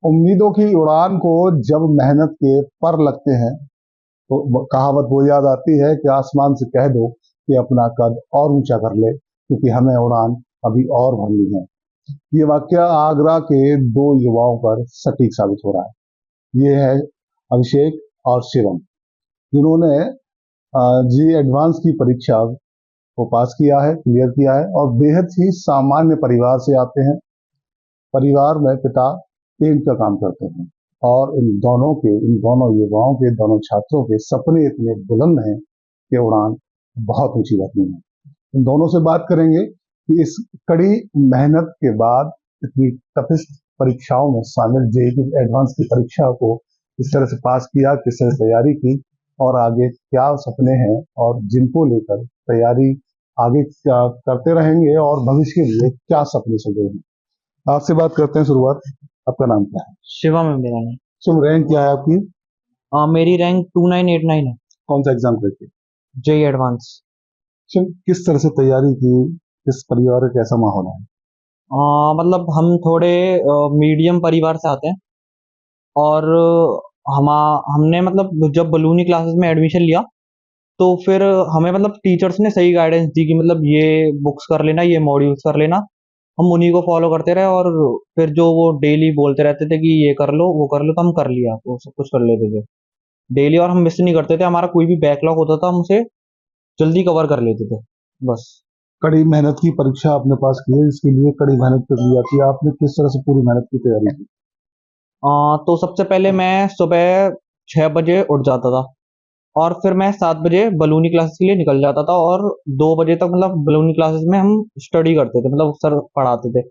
उम्मीदों की उड़ान को जब मेहनत के पर लगते हैं तो कहावत वो याद आती है कि आसमान से कह दो कि अपना कद और ऊंचा कर ले, क्योंकि हमें उड़ान अभी और भरनी है। ये वाक्य आगरा के दो युवाओं पर सटीक साबित हो रहा है। ये है अभिषेक और शिवम, जिन्होंने जी एडवांस की परीक्षा को पास किया है, क्लियर किया है, और बेहद ही सामान्य परिवार से आते हैं। परिवार में पिता पेंट का काम करते हैं, और इन दोनों युवाओं के, दोनों छात्रों के सपने इतने बुलंद हैं कि उड़ान बहुत ऊंची करनी है। इन दोनों से बात करेंगे कि इस कड़ी मेहनत के बाद इतनी टफेस्ट परीक्षाओं में शामिल जेईई एडवांस की परीक्षा को किस तरह से पास किया, किस तरह से तैयारी की, और आगे क्या सपने हैं और जिनको लेकर तैयारी आगे क्या करते रहेंगे, और भविष्य के लिए क्या सपने सजे हैं। आपसे बात करते हैं शुरुआत। आपका नाम क्या है? शिवम है मेरा नाम। शुभ, रैंक क्या है आपकी? मेरी रैंक 2989 है। कौन सा एग्जाम करके? JEE advance. शुभ, किस तरह से तैयारी की? किस परिवार का कैसा माहौल है? मतलब हम थोड़े मीडियम परिवार से आते हैं। और हम हमने मतलब जब बलूनी क्लासेस में एडमिशन लिया तो फिर हमें मतलब टीचर्स ने सही गाइडेंस दी कि मतलब ये बुक्स कर लेना, ये मॉड्यूल्स कर लेना। हम उन्हीं को फॉलो करते रहे, और फिर जो वो डेली बोलते रहते थे कि ये कर लो वो कर लो, तो हम कर लिया, वो सब कुछ कर लेते थे डेली। और हम मिस नहीं करते थे, हमारा कोई भी बैकलॉग होता था हम उसे जल्दी कवर कर लेते थे बस। कड़ी मेहनत की परीक्षा आपने पास की है, इसके लिए कड़ी मेहनत कर ली जाती है। आपने किस तरह से पूरी मेहनत की तैयारी की? तो सबसे पहले मैं सुबह 6 बजे उठ जाता था, और फिर मैं 7 बजे बलूनी क्लासेस के लिए निकल जाता था, और 2 बजे तक मतलब बलूनी क्लासेस में हम स्टडी करते थे, मतलब सर पढ़ाते थे।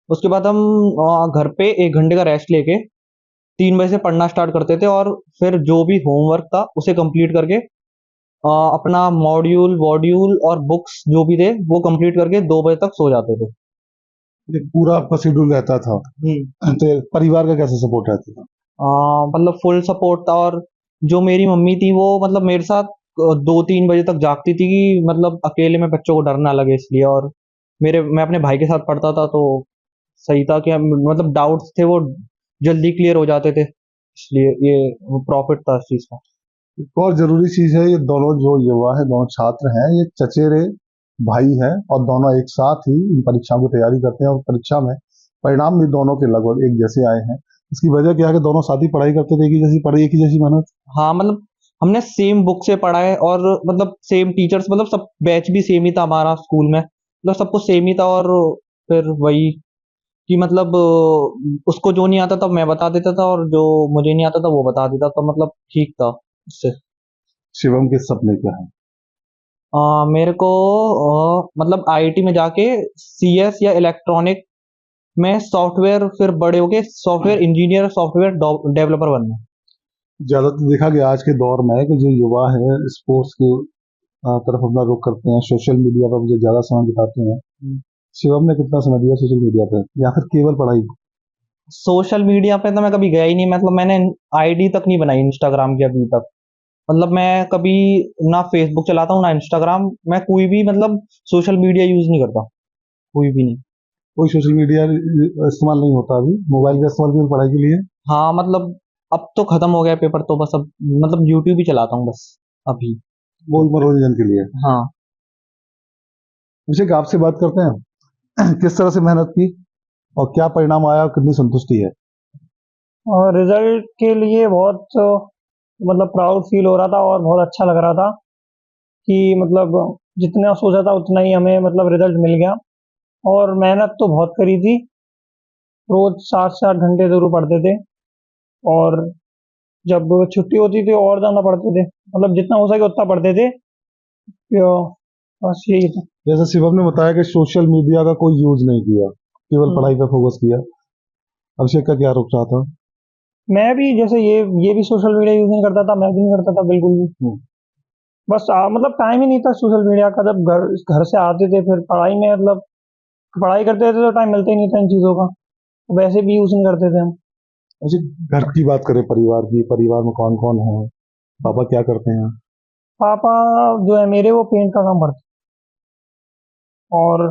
उसके बाद हम घर पे 1 घंटे का रेस्ट लेके 3 बजे से पढ़ना स्टार्ट करते थे, और फिर जो भी होमवर्क था उसे कंप्लीट करके अपना मॉड्यूल वॉड्यूल और बुक्स जो भी थे वो कंप्लीट करके 2 बजे तक सो जाते थे। ये पूरा आपका शेड्यूल रहता था? तो परिवार का कैसे सपोर्ट रहता था? मतलब फुल सपोर्ट था। और जो मेरी मम्मी थी वो मतलब मेरे साथ 2-3 बजे तक जागती थी कि मतलब अकेले में बच्चों को डर ना लगे इसलिए। और मैं अपने भाई के साथ पढ़ता था, तो सही था कि मतलब डाउट्स थे वो जल्दी क्लियर हो जाते थे, इसलिए ये प्रॉफिट था इस चीज का। एक और जरूरी चीज है, ये दोनों जो युवा है, दोनों छात्र हैं, ये चचेरे भाई हैं, और दोनों एक साथ ही इन परीक्षाओं की तैयारी करते हैं, और परीक्षा में परिणाम भी दोनों के लगभग एक जैसे आए हैं। इसकी वजह क्या है कि दोनों साथ ही पढ़ाई करते थे, एक ही जैसी पढ़ाई, एक ही जैसी मेहनत। हाँ मतलब हमने सेम बुक से पढ़ा है, और मतलब सेम टीचर्स, मतलब सब बैच भी सेम ही था हमारा स्कूल में, मतलब सब कुछ सेम ही था। और फिर वही कि मतलब उसको जो नहीं आता था मैं बता देता था, और जो मुझे नहीं आता था वो बता देता, तो मतलब ठीक था उससे। शिवम के सपने क्या है? मेरे को मतलब आईआईटी में जाके सीएस या इलेक्ट्रॉनिक में सॉफ्टवेयर, फिर बड़े होके सॉफ्टवेयर इंजीनियर, सॉफ्टवेयर डेवलपर बनना है। ज्यादातर देखा गया आज के दौर में कि जो युवा है स्पोर्ट्स की तरफ अपना रुख करते हैं, सोशल मीडिया पर मुझे ज्यादा समय बिताते हैं। शिवम ने कितना समय दिया सोशल मीडिया पर, या फिर केवल पढ़ाई? सोशल मीडिया पे तो मैं कभी गया ही नहीं, मतलब मैंने आईडी तक नहीं बनाई इंस्टाग्राम की अभी तक। मतलब मैं कभी ना फेसबुक चलाता हूँ ना इंस्टाग्राम, मैं कोई भी मतलब सोशल मीडिया यूज नहीं करता, कोई भी नहीं। कोई सोशल मीडिया इस्तेमाल नहीं होता अभी? मोबाइल का इस्तेमाल केवल पढ़ाई के लिए? हाँ मतलब अब तो खत्म हो गया पेपर, तो बस अब मतलब यूट्यूब ही चलाता हूँ बस अभी। वो मनोरंजन के लिए? हाँ। अभिषेक, आपसे बात करते हैं। किस तरह से मेहनत की और क्या परिणाम आया, कितनी संतुष्टि है? और रिजल्ट के लिए बहुत मतलब प्राउड फील हो रहा था, और बहुत अच्छा लग रहा था कि मतलब जितना सोचा था उतना ही हमें मतलब रिजल्ट मिल गया। और मेहनत तो बहुत करी थी, रोज 7 से 8 घंटे जरूर पढ़ते थे। और जब छुट्टी होती थी और ज़्यादा पढ़ते थे, मतलब जितना हो सके उतना पढ़ते थे। बस यही था। जैसे शिवम ने बताया कि सोशल मीडिया का कोई यूज नहीं किया, केवल हम्म। पढ़ाई पर फोकस किया। अभिषेक का क्या रुख रहा था? मैं भी जैसे ये भी सोशल मीडिया यूज नहीं करता था, मैं भी नहीं करता था बिल्कुल भी। हम्म। बस मतलब टाइम ही नहीं था सोशल मीडिया का। जब घर से आते थे फिर पढ़ाई में मतलब पढ़ाई करते थे तो टाइम मिलता ही नहीं था इन चीज़ों का, वैसे भी यूज नहीं करते थे हम। अच्छा, घर की बात करें, परिवार की, परिवार में कौन कौन है? पापा क्या करते हैं? पापा जो है मेरे वो पेंट का काम करते हैं, और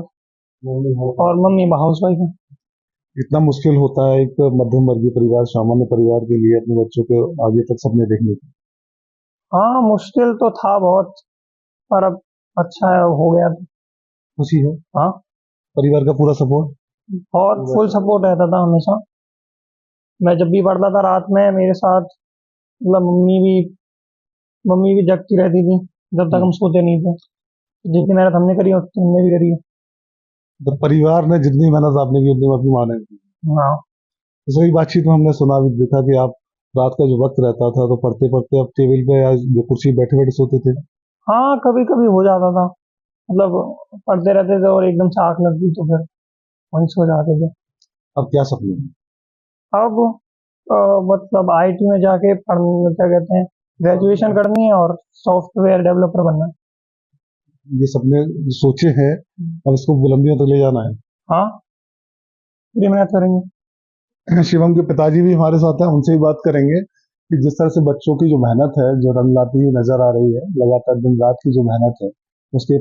मम्मी हाउस वाइफ है। इतना मुश्किल होता है एक मध्यम वर्गीय परिवार, सामान्य परिवार के लिए अपने बच्चों के आगे तक सपने देखने की? हाँ, मुश्किल तो था बहुत, पर अब अच्छा है, हो गया। खुशी है? हाँ, परिवार का पूरा सपोर्ट? और फुल सपोर्ट रहता था हमेशा। मैं जब भी पढ़ता था रात में मेरे साथ, मतलब मम्मी भी जगती रहती थी जब तक हम सोते नहीं थे। जितनी मेहनत हमने करी है उतनी उन्होंने भी करी है। तो परिवार ने जितनी मेहनत आपने की उतनी अपनी माँ ने की। हाँ, तो सही बातचीत में हमने सुना भी देखा कि आप रात का जो वक्त रहता था तो पढ़ते पढ़ते आप टेबल पे या जो कुर्सी बैठे बैठे सोते थे। हाँ, कभी कभी हो जाता था, मतलब पढ़ते रहते थे और एकदम से आँख लग गई तो फिर वहीं सो जाते थे। अब क्या सपने हैं? अब मतलब आईटी में जाके पढ़ना, क्या कहते हैं, ग्रेजुएशन करनी है और सॉफ्टवेयर डेवलपर बनना है। ये सपने जो सोचे हैं अब इसको बुलंदियों तक ले जाना है। हाँ, पूरी मेहनत करेंगे। शिवम के पिताजी भी हमारे साथ हैं, उनसे भी बात करेंगे कि जिस तरह से बच्चों की जो मेहनत है जो रंग लाती हुई नजर आ रही है, लगातार दिन रात की जो मेहनत है उसके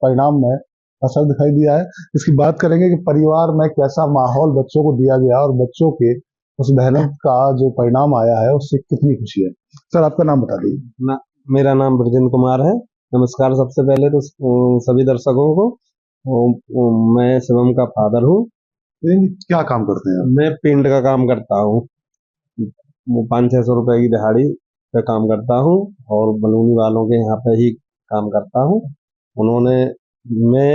परिणाम में असर दिखाई दिया है। इसकी बात करेंगे कि परिवार में कैसा माहौल बच्चों को दिया गया और बच्चों के उस मेहनत का जो परिणाम आया है उससे कितनी खुशी है। सर आपका नाम बता दीजिए। मेरा नाम ब्रजेंद्र कुमार है। नमस्कार सबसे पहले तो सभी दर्शकों को। मैं शिवम का फादर हूँ। क्या काम करते हैं? मैं पेंट का काम करता हूँ। वो 500-600 रुपए की दिहाड़ी पे काम करता हूँ और बलूनी वालों के यहाँ पे ही काम करता हूँ। उन्होंने मैं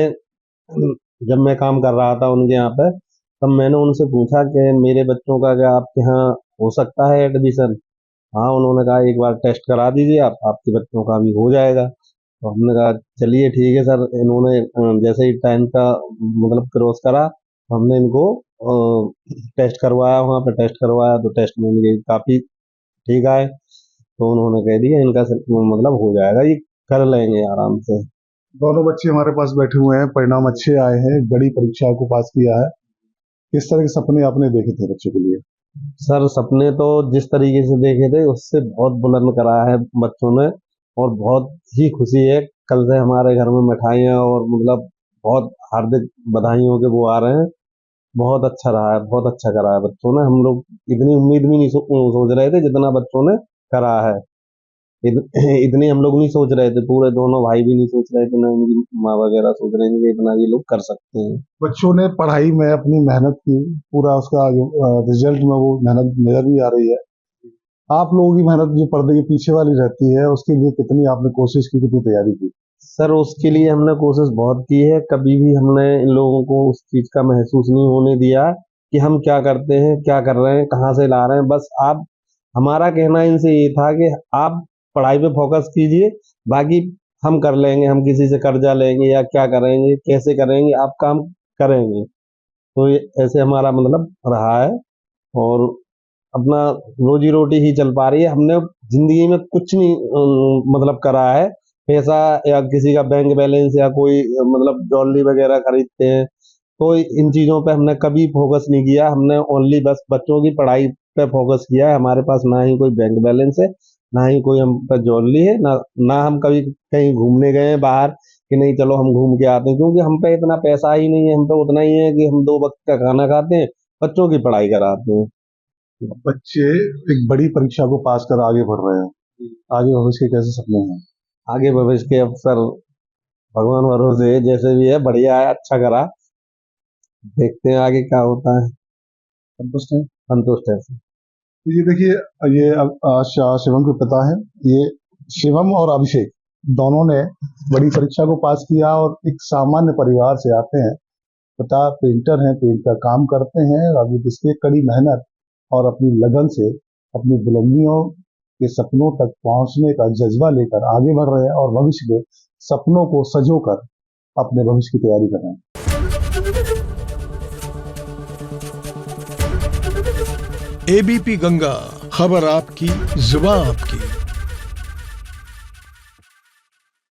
जब मैं काम कर रहा था उनके यहाँ पे, तब मैंने उनसे पूछा कि मेरे बच्चों का क्या आपके यहाँ हो सकता है एडमिशन? हाँ, उन्होंने कहा एक बार टेस्ट करा दीजिए आप, आपके बच्चों का भी हो जाएगा। तो हमने कहा चलिए ठीक है सर। इन्होंने जैसे ही 10th का मतलब क्रॉस करा तो हमने इनको टेस्ट करवाया, वहाँ पे टेस्ट करवाया तो टेस्ट में इनके काफ़ी ठीक आए। तो उन्होंने कह दिया इनका मतलब हो जाएगा, ये कर लेंगे आराम से। दोनों बच्चे हमारे पास बैठे हुए हैं, परिणाम अच्छे आए हैं, बड़ी परीक्षा को पास किया है। किस तरह के सपने आपने देखे थे बच्चों के लिए? सर सपने तो जिस तरीके से देखे थे उससे बहुत बुलंद करा है बच्चों ने, और बहुत ही खुशी है। कल से हमारे घर में मिठाइयाँ और मतलब बहुत हार्दिक बधाइयों के वो आ रहे हैं। बहुत अच्छा रहा है, बहुत अच्छा करा है बच्चों ने। हम लोग इतनी उम्मीद भी नहीं सोच रहे थे जितना बच्चों ने करा है। इतनी हम लोग नहीं सोच रहे थे, पूरे दोनों भाई भी नहीं सोच रहे थे, ना इनकी माँ वगैरह सोच रहे थे कि इतना ये लोग कर सकते हैं। बच्चों ने पढ़ाई में अपनी मेहनत की, पूरा उसका जो रिजल्ट में वो मेहनत नजर भी आ रही है। आप लोगों की मेहनत जो पर्दे के पीछे वाली रहती है उसके लिए कितनी आपने कोशिश की, कितनी तैयारी की? सर उसके लिए हमने कोशिश बहुत की है। कभी भी हमने इन लोगों को उस चीज का महसूस नहीं होने दिया कि हम क्या करते हैं, क्या कर रहे हैं, कहाँ से ला रहे हैं। बस आप, हमारा कहना इनसे ये था कि आप पढ़ाई पे फोकस कीजिए, बाकी हम कर लेंगे, हम किसी से कर्जा लेंगे या क्या करेंगे, कैसे करेंगे, आप काम करेंगे। तो ये ऐसे हमारा मतलब रहा है और अपना रोजी रोटी ही चल पा रही है। हमने जिंदगी में कुछ नहीं मतलब करा है, पैसा या किसी का बैंक बैलेंस या कोई मतलब ज्वेलरी वगैरह खरीदते हैं तो इन चीज़ों पे हमने कभी फोकस नहीं किया। हमने ओनली बस बच्चों की पढ़ाई पे फोकस किया है। हमारे पास ना ही कोई बैंक बैलेंस है, ना ही कोई हम पे ज्वेलरी है, ना हम कभी कहीं घूमने गए हैं बाहर कि नहीं चलो हम घूम के आते हैं, क्योंकि हम पे इतना पैसा ही नहीं है। हम पे उतना ही है कि हम 2 वक्त का खाना खाते हैं, बच्चों की पढ़ाई कराते हैं। बच्चे एक बड़ी परीक्षा को पास कर आगे बढ़ रहे हैं, आगे भविष्य के कैसे सपने हैं? आगे भविष्य के अवसर भगवान भरोसे है, जैसे भी है बढ़िया है, अच्छा करा। देखते हैं आगे क्या होता है। संतुष्ट है? संतुष्ट है। तो ये देखिए, ये शिवम के पिता हैं, ये शिवम और अभिषेक दोनों ने बड़ी परीक्षा को पास किया और एक सामान्य परिवार से आते हैं। पिता पेंटर हैं, पेंट का काम करते हैं, अभी इसके कड़ी मेहनत और अपनी लगन से अपनी बुलंदियों के सपनों तक पहुंचने का जज्बा लेकर आगे बढ़ रहे हैं और भविष्य के सपनों को सजोकर अपने भविष्य की तैयारी कर रहे हैं। एबीपी गंगा, खबर आपकी, जुबान आपकी।